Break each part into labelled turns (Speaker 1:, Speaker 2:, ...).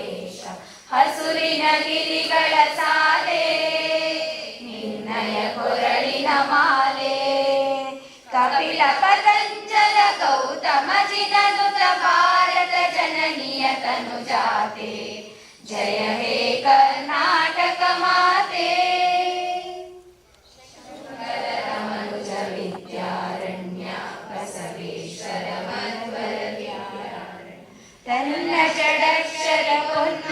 Speaker 1: ಆವೇಶ ಹಸುರಿನ ಗಿರಿಗಳ ಸಾಲೆ ನಿನ್ನಯ ಕೊರಳಿನ ಮಾಲೆ ಕಪಿಲ ಪತಂಜಲ ಗೌತಮ ಜಿನನುತ ಭಾರತ ಜನನಿಯ ತನುಜಾತೆ ಜಯ ಹೇ ಕರ್ನಾಟಕ ಮಾತೆ ಮನುಜ ವಿದ್ಯಾರಣ್ಯ ಬಸವೇಶ್ವರ ಮಧ್ವರ ತನ್ನ ಷಡಕ್ಷರ ಪೊನ್ನ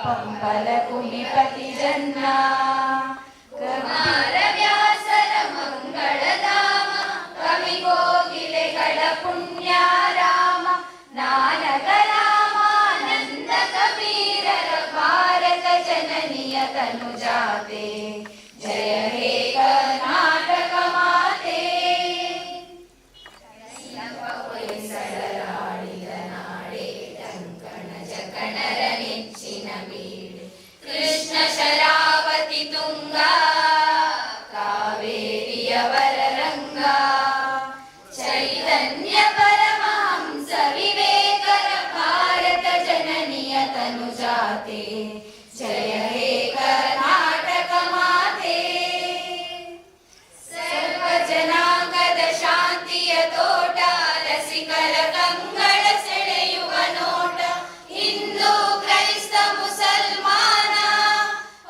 Speaker 1: ಪಂಪಲ ಕುಮಿಪತಿ ಜನ್ನ ಕುಮಾರ ವ್ಯಾಸರ ಮಂಗಳಧಾಮ ಕವಿ ಕೋಗಿಲೆಗಳ ಪುಣ್ಯಾರಾಮ ನಾನಕರಾಮಾನಂದ ಕಬೀರರ ಭಾರತ ಜನನಿಯ ತನುಜಾತೆ ಜಯ ಹೇ ಕರ್ನಾಟಕ ಮಾತೆ ಸಡಲಾಡಿದ ನಾಡೆ ಕಂಕಣ ಜಕಣರ ನೆಚ್ಚಿನ ಬೀಡೆ ಕೃಷ್ಣ ಶರಾವತಿ ತುಂಗ ಕಾವೇರಿಯವರ ರಂಗ ಚೈತನ್ಯ ಪರಮಹಂಸ ವಿವೇಕರ ಭಾರತ ಜನನಿಯ ತನುಜಾತೆ ಜಯ ಹೇ ಕರ್ನಾಟಕ ಮಾತೆ ಸರ್ವ ಜನಾಂಗದ ಶಾಂತಿಯ ತೋಟ ರಸಿಕರ ಕಂಗಳ ಸೆಳೆಯುವ ನೋಟ ಹಿಂದೂ ಕ್ರೈಸ್ತ ಮುಸಲ್ಮಾನ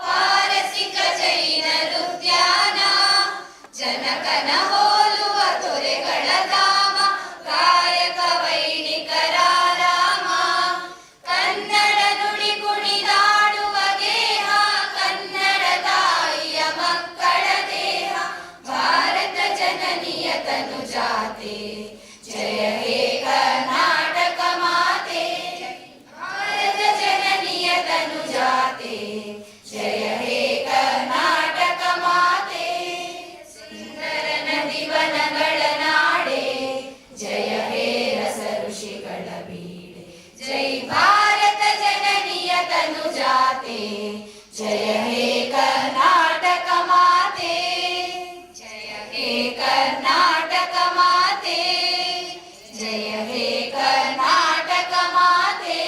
Speaker 1: ಪಾರಸಿಕ ಜೈನರುದ್ಯಾನ ಜನಕನ ಹೋಲುವ ತೊರೆಗಳ ಧಾಮ ಕಾಯಕ ವೈಣಿಕರ ರಾಮ ಕನ್ನಡ ನುಡಿ ಕುಣಿದಾಡುವ ಗೇಹ ಕನ್ನಡ ತಾಯಿಯ ಮಕ್ಕಳ ದೇಹ ಭಾರತ ಜನನಿಯ ತನುಜಾತೆ ಜಯ ಹೇ ಕರ್ನಾಟಕ ಮಾತೆ ಭಾರತ ಜನನಿಯ ತನುಜಾತೆ ಜಯ ಹೇ ಕರ್ನಾಟಕ ಮಾತೆ ಸುಂದರ ನದಿವನಗಳ ನಾಡೆ ಜಯ ಹೇ ರಸ ಋಷಿಗಳ ಬೀಡೆ ಜೈ ಭಾರತ ಜನನಿಯ ತನುಜಾತೆ ಜಯ ಹೇ ಕರ್ನಾಟಕ ಮಾತೆ ಜಯ ಹೇ ಕರ್ನಾಟಕ ಮಾತೆ ಜಯ ಹೇ ಕರ್ನಾಟಕ ಮಾತೆ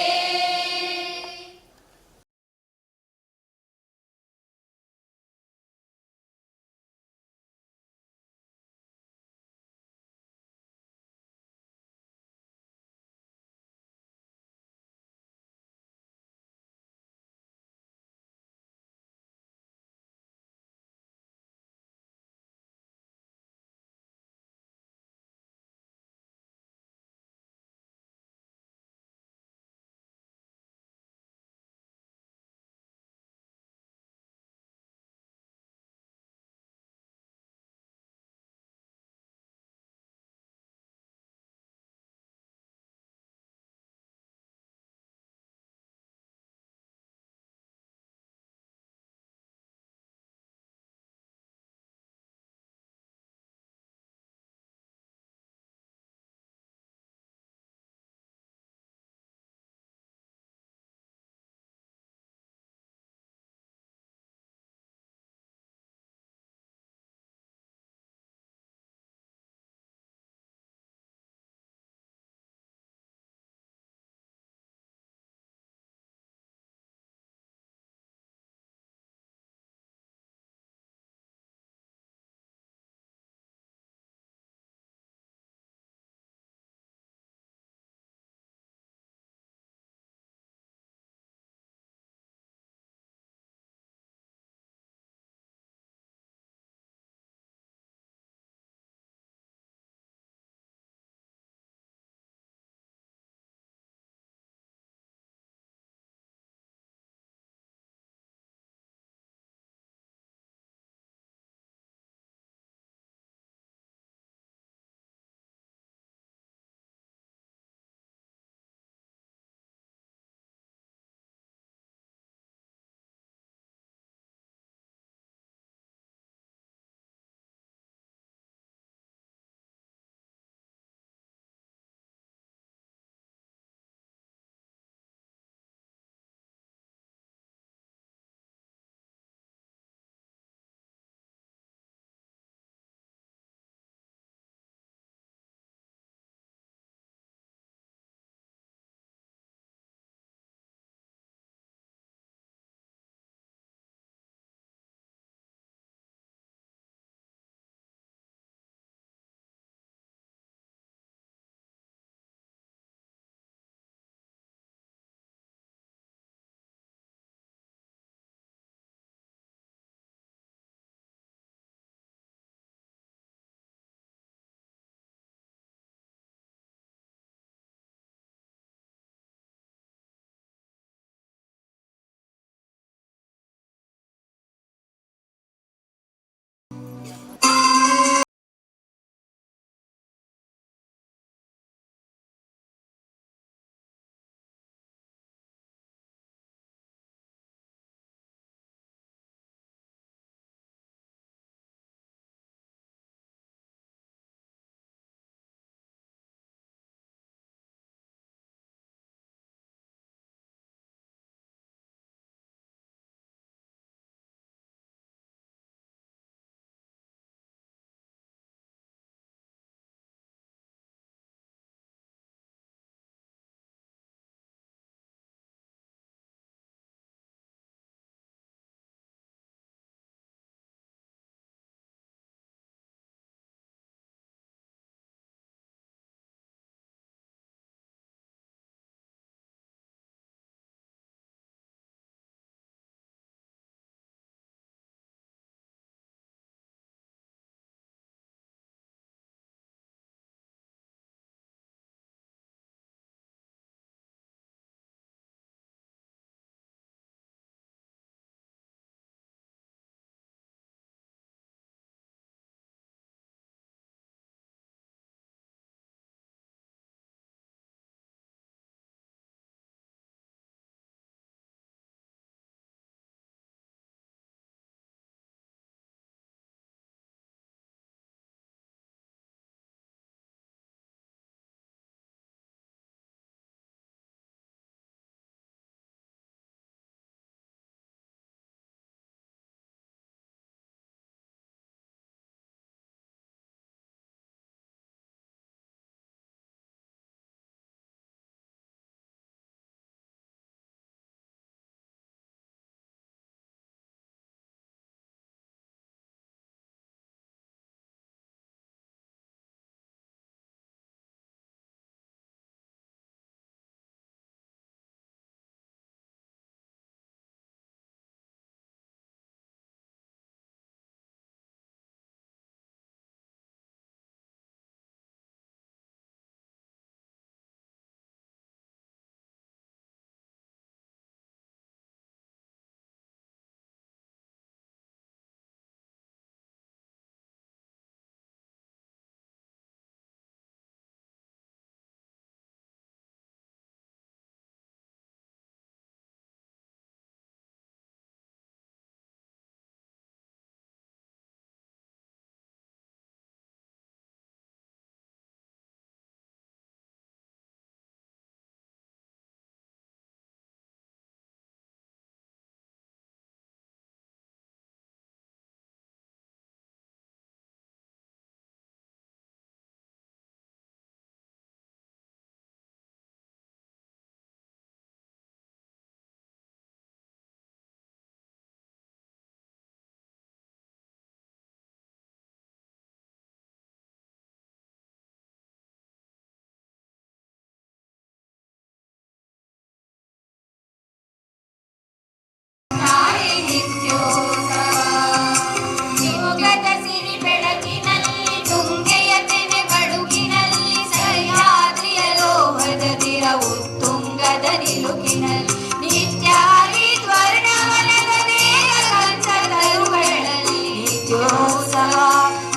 Speaker 1: ಬದುಕಿನಲ್ಲಿ ನಿತ್ಯಾದಿ ತ್ವರ್ಣವನದ ದೇಹ ಕಂಚಕರುಗಳಲ್ಲಿ ನಿತ್ಯೋತ್ಸವ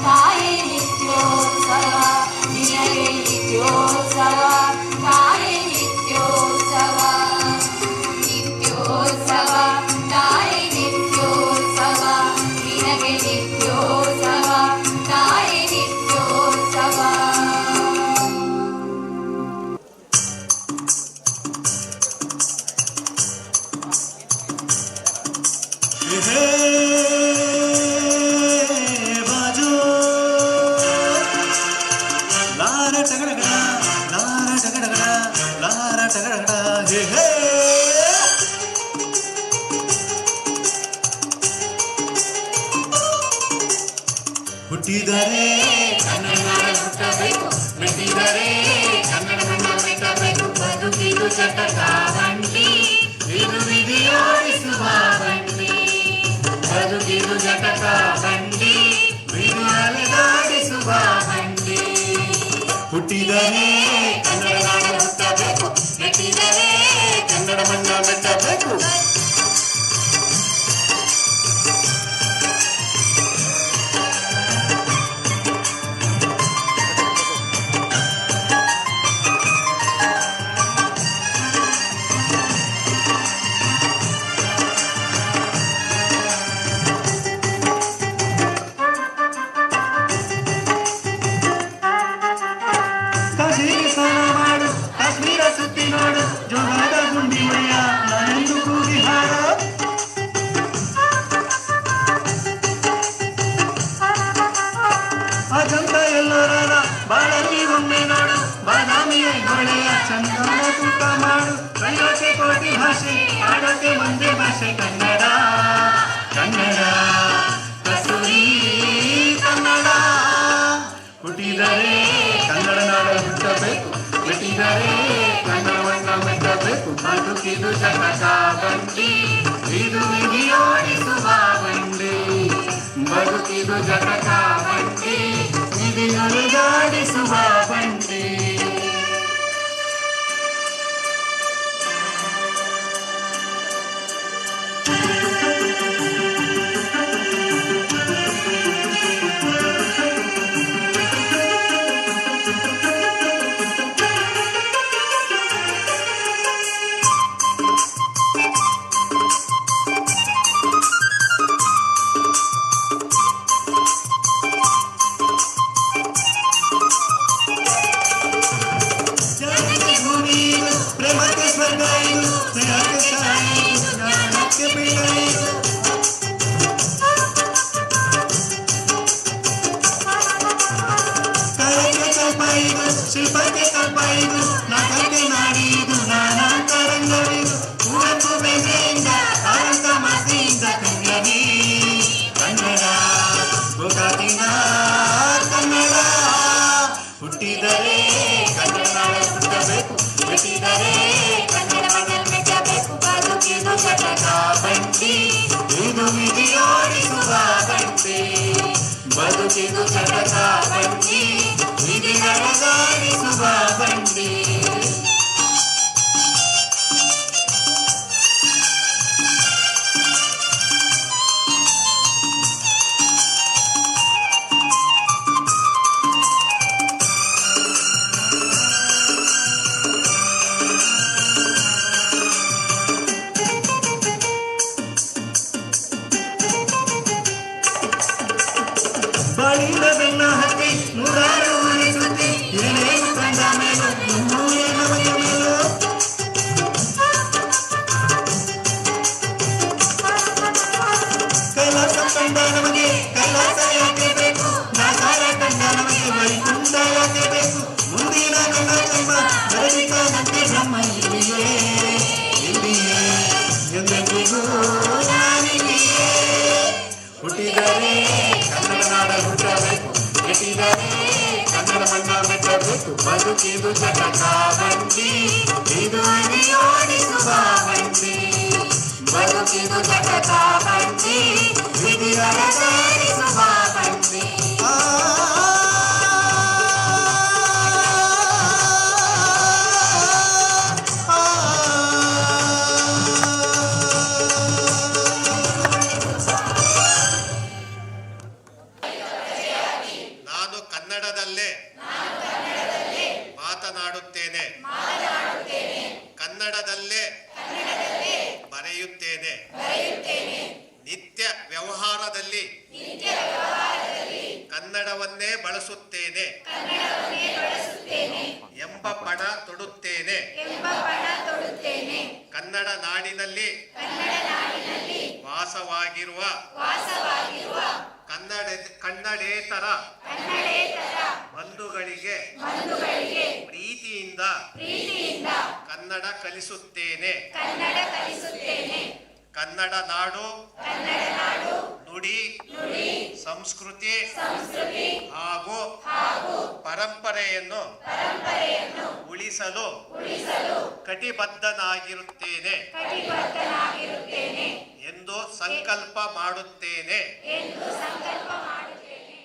Speaker 1: ತಾಯಿ ನಿತ್ಯೋತ್ಸವ ನಿನಗೆ ನಿತ್ಯೋತ್ಸವ ತಾಯಿ ನಿತ್ಯೋತ್ಸವ ನಿತ್ಯೋತ್ಸವ ತಾಯಿ ನಿತ್ಯೋತ್ಸವ ನಿನಗೆ ನಿತ್ಯೋತ್ಸವ ತಾಯಿ ನಿತ್ಯೋತ್ಸವ.
Speaker 2: ಬಾಜು ಲಾರ ಟಗಡಗಡ ಲಾರ ಟಗಡಗಡ ಲಾರ ಟಗಡಗಡ ಹೇ ಹೇ ಹುಟ್ಟಿದರೆ
Speaker 3: ಕನ್ನಡ ನಾಡ ಹುಟ್ಟಬೇಕು, ಮೆಟ್ಟಿದರೆ ಕನ್ನಡ ಮಣ್ಣ ಮೆಟ್ಟಬೇಕು. ಬದುಕಿದು ಚಟಕ ಬಂಡಿ, ಇದು ವಿಧಿಯೋಡಿಸುವ ಬಂಡಿ. ಬದುಕಿದು ಚಟಕ ಬಂಡಿ, ವಿಧಿ ಅಲೆದಾಡಿಸುವ ಬಂಡಿ.
Speaker 2: ಹುಟ್ಟಿದರೆ
Speaker 3: ಕನ್ನಡ ನಾಡ ಹುಟ್ಟಬೇಕು, ಮೆಟ್ಟಿದರೆ ಕನ್ನಡ ಮಣ್ಣ ಮೆಟ್ಟಬೇಕು.
Speaker 2: ಕಾಶಿಗೆ ಸ್ನಾನ ಮಾಡು, ಕಾಶ್ಮೀರ ಸುತ್ತಿ ನೋಡು, ಜೋಗದ ಗುಂಡಿ ಒಯ್ಯ ನಾನೆಂದು ಕೂಗಿ ಹಾಡು. ಅಜಂತ ಎಲ್ಲೋರನ ಬಾಳಲ್ಲಿ ಒಮ್ಮೆ ನೋಡು, ಬಾದಾಮಿ ಐಹೊಳೆಯ ಚಂದನ ತೂಕ ಮಾಡು. ಕಲಿಯೋಕೆ ಕೋಟಿ ಭಾಷೆ, ಆಡೋಕೆ ಒಂದೇ ಭಾಷೆ ಕನ್ನಡ. ಕನ್ನಡ ಕಸ್ತೂರಿ ಕನ್ನಡ. ಹುಟ್ಟಿದರೆ ಕನ್ನಡ ನಾಡ ಹುಟ್ಟಬೇಕು, ಮೆಟ್ಟಿದರೆ ಕನ್ನಡವನ್ನ ಮೆಟ್ಟಬೇಕು. ಬದುಕಿದು ಚಟಕ ಬಂಡಿ, ಇದು ವಿಧಿಯೋಡಿಸುವ ಬಂಡಿ. ಬದುಕಿದು ಚಟಕ ಬಂಡಿ, ವಿಧಿ ಅಲೆದಾಡಿಸುವ ಬಂಡಿ. ಜನಕ್ಕೆ ಭೂಮಿ ಇದು, ಪ್ರೇಮಕ್ಕೆ ಸ್ವರ್ಗ ಇದು, ಸ್ನೇಹಕ್ಕೆ ಶಾಯಿ ಇದು, ಜ್ಞಾನಕ್ಕೆ ಪೀಠ ಇದು. ಕಲೆಗೆ ಕಲ್ಪ ಇದು, ಶಿಲ್ಪಕ್ಕೆ ಕಲ್ಪ ಇದು, ನಾಟಕ್ಕೆ ನಾಡಿ ಇದು, ನಾನಾಂತರಂಗವಿದು. ಕುವೆಂಪು ಬೇಸೆಯಿಂದ ಕಾರಂತ ಮಾಸಿಯಿಂದ ಕನ್ನಡಿ ಕನ್ನಡ ಗೋಕಾಕಿನ ಕನ್ನಡ. ಹುಟ್ಟಿದರೆ ಕನ್ನಡ ನಾಡ ಹುಟ್ಟಬೇಕು, ಮೆಟ್ಟಿದರೆ ಕನ್ನಡ ಮಣ್ಣ ಮೆಟ್ಟಬೇಕು. ಬದುಕಿದು ಚಟಕ ಬಂಡಿ, ಇದು ವಿಧಿಯೋಡಿಸುವ ಬಂಡಿ. ಬದುಕಿದು ಚಟಕ ಬಂಡಿ, ವಿಧಿ ಅಲೆದಾಡಿಸುವ ಬಂಡಿ. ಬಾಳಿನ ಬೆನ್ನ ಹತ್ತಿ ನೂರಾರು ಉಳಿಸುತ್ತಿ, ಏನೇನು ಕಂಡ ಮೇಲೂ ನಮ್ಮೂರೇ ನಮಗೆ ಮೇಲು. ಕೈಲಾಸ ಕಂಡ ನಮಗೆ ಕೈಲಾಸ ಯಾಕೆ ಬೇಕು, ದಾಸಾರ ಕಂಡ ನಮಗೆ ವೈಕುಂಠ ಯಾಕೆ ಬೇಕು. ಮುಂದಿನ ನನ್ನ ಜನ್ಮ ಬರಬೇಕಾದಂತೆ ಬ್ರಹ್ಮ ಇಲ್ಲಿಯೇ ಇಲ್ಲಿಯೇ ಎಂದೆಂದಿಗೂ ನಾನಿಲ್ಲಿಯೇ. ಹುಟ್ಟಿದರೆ ಕನ್ನಡ ನಾಡ ಹುಟ್ಟಬೇಕು, ಮೆಟ್ಟಿದರೆ ಕನ್ನಡ ಮಣ್ಣ ಮೆಟ್ಟಬೇಕು. ಬದುಕಿದು ಚಟಕ ಬಂಡಿ, ಇದು ವಿಧಿಯೋಡಿಸುವ ಬಂಡಿ. ಬದುಕಿದು ಚಟಕ ಬಂಡಿ, ವಿಧಿ ಅಲೆದಾಡಿಸುವ ಬಂಡಿ. ಆ ಬಳಸುತ್ತೇನೆ ಎಂಬ ಪಣ ತೊಡುತ್ತೇನೆ. ಕನ್ನಡ ನಾಡಿನಲ್ಲಿ ವಾಸವಾಗಿರುವ ಕನ್ನಡೇತರ ಬಂಧುಗಳಿಗೆ ಪ್ರೀತಿಯಿಂದ ಕನ್ನಡ ಕಲಿಸುತ್ತೇನೆ. ಕನ್ನಡ ನಾಡು ನುಡಿ ಸಂಸ್ಕೃತಿ ಹಾಗೂ ಪರಂಪರೆಯನ್ನು ಉಳಿಸಲು ಕಟಿಬದ್ಧನಾಗಿರುತ್ತೇನೆ ಎಂದು ಸಂಕಲ್ಪ ಮಾಡುತ್ತೇನೆ.